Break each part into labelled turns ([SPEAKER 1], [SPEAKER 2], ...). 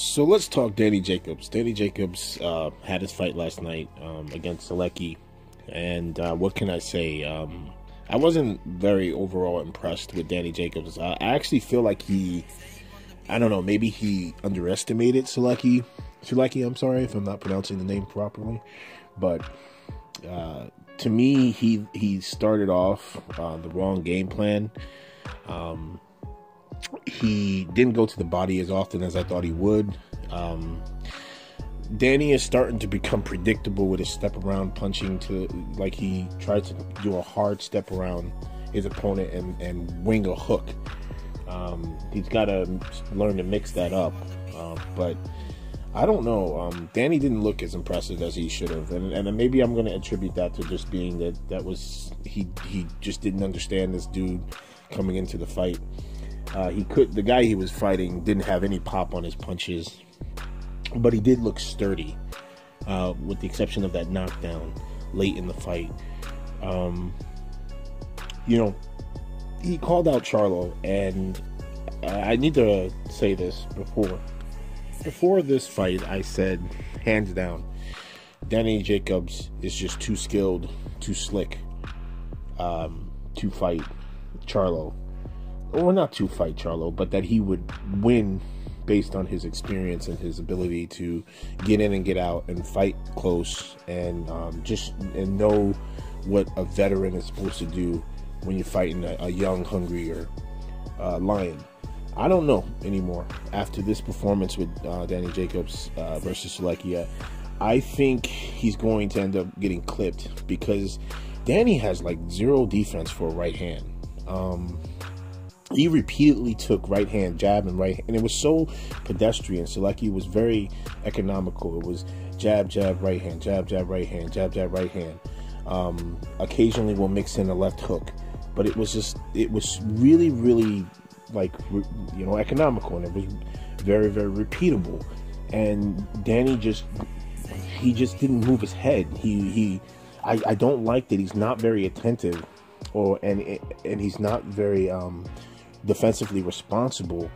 [SPEAKER 1] So let's talk Danny Jacobs. Danny Jacobs had his fight last night against Sulecki, and what can I say? I wasn't very overall impressed with Danny Jacobs. I actually feel like I don't know, maybe he underestimated Sulecki. I'm sorry if I'm not pronouncing the name properly, but to me, he started off the wrong game plan. He didn't go to the body as often as I thought he would. Danny is starting to become predictable with his step around punching, like he tried to do a hard step around his opponent and wing a hook. He's got to learn to mix that up. But I don't know. Danny didn't look as impressive as he should have, and maybe I'm going to attribute that to just being that was he just didn't understand this dude coming into the fight. The guy he was fighting didn't have any pop on his punches, but he did look sturdy, with the exception of that knockdown late in the fight. He called out Charlo, and I need to say this before this fight. I said, hands down, Danny Jacobs is just too skilled, too slick, to fight Charlo. Or not to fight Charlo, but that he would win based on his experience and his ability to get in and get out and fight close and know what a veteran is supposed to do when you're fighting a young, hungry lion. I don't know anymore after this performance with Danny Jacobs versus Sulecki. I think he's going to end up getting clipped because Danny has like zero defense for a right hand. He repeatedly took right hand jab and right hand, and it was so pedestrian. Sulecki was very economical. It was jab, jab, right hand, jab, jab, right hand, jab, jab, right hand. Occasionally we'll mix in a left hook, but it was really, really like, economical, and it was very, very repeatable. And Danny just didn't move his head. I don't like that he's not very attentive, and he's not very defensively responsible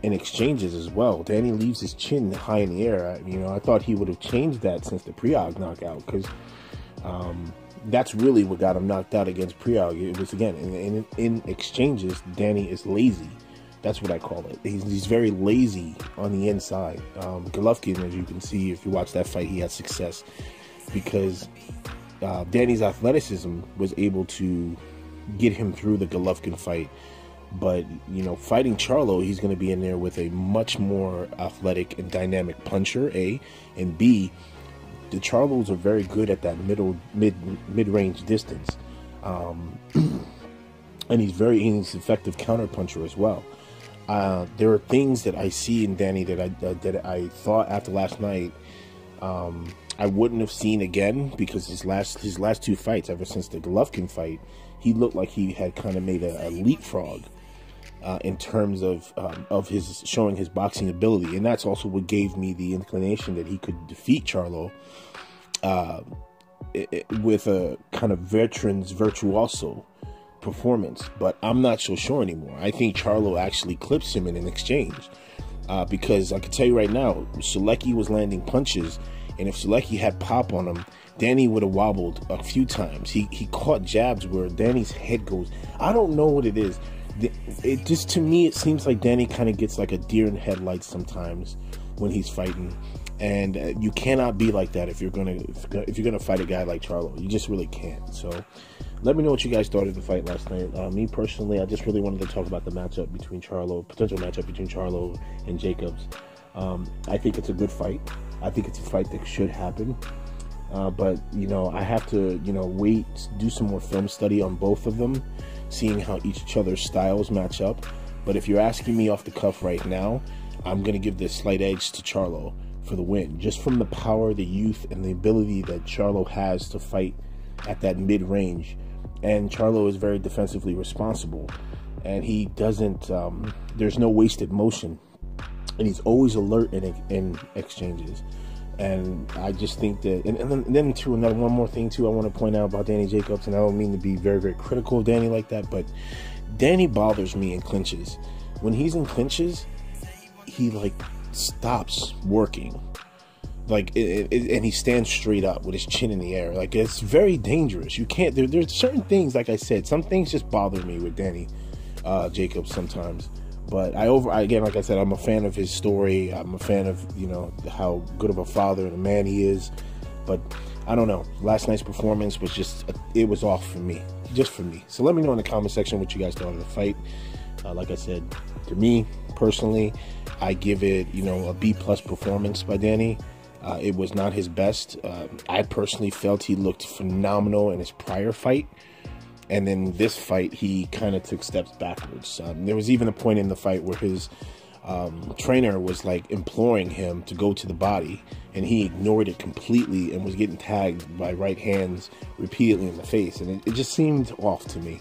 [SPEAKER 1] in exchanges as well. Danny leaves his chin high in the air. I thought he would have changed that since the Priog knockout, because that's really what got him knocked out against Priog. It was, again, in exchanges, Danny is lazy. That's what I call it. He's very lazy on the inside. Golovkin, as you can see, if you watch that fight, he had success because Danny's athleticism was able to get him through the Golovkin fight. But, fighting Charlo, he's going to be in there with a much more athletic and dynamic puncher, A. And B, the Charlos are very good at that mid-range distance. And he's an effective counter puncher as well. There are things that I see in Danny that I thought after last night I wouldn't have seen again, because his last two fights, ever since the Golovkin fight, he looked like he had kind of made a leapfrog in terms of his showing his boxing ability, and that's also what gave me the inclination that he could defeat Charlo with a kind of veteran's virtuoso performance. But I'm not so sure anymore. I think Charlo actually clips him in an exchange, because I can tell you right now, Sulecki was landing punches, and if Sulecki had pop on him, Danny would have wobbled a few times. He caught jabs where Danny's head goes. I don't know what it is. It just, to me, it seems like Danny kind of gets like a deer in headlights sometimes when he's fighting, and you cannot be like that if you're gonna fight a guy like Charlo. You just really can't. So, let me know what you guys thought of the fight last night. Me personally, I just really wanted to talk about the potential matchup between Charlo and Jacobs. I think it's a good fight. I think it's a fight that should happen. But, I have to, wait, do some more film study on both of them, seeing how each other's styles match up. But if you're asking me off the cuff right now, I'm going to give this slight edge to Charlo for the win, just from the power, the youth, and the ability that Charlo has to fight at that mid-range. And Charlo is very defensively responsible, and he doesn't, there's no wasted motion, and he's always alert in exchanges. And I just think that, and then too, one more thing too I want to point out about Danny Jacobs, and I don't mean to be very, very critical of Danny like that, but Danny bothers me in clinches. When he's in clinches, he like stops working. Like, and he stands straight up with his chin in the air. Like, it's very dangerous. You can't, there's certain things, like I said, some things just bother me with Danny Jacobs sometimes. But again, like I said, I'm a fan of his story. I'm a fan of, you know, how good of a father and a man he is. But I don't know. Last night's performance was just, it was off for me. Just for me. So let me know in the comment section what you guys thought of the fight. Like I said, to me, personally, I give it, you know, a B+ performance by Danny. It was not his best. I personally felt he looked phenomenal in his prior fight. And then this fight, he kind of took steps backwards. There was even a point in the fight where his trainer was like imploring him to go to the body, and he ignored it completely and was getting tagged by right hands repeatedly in the face. And it just seemed off to me.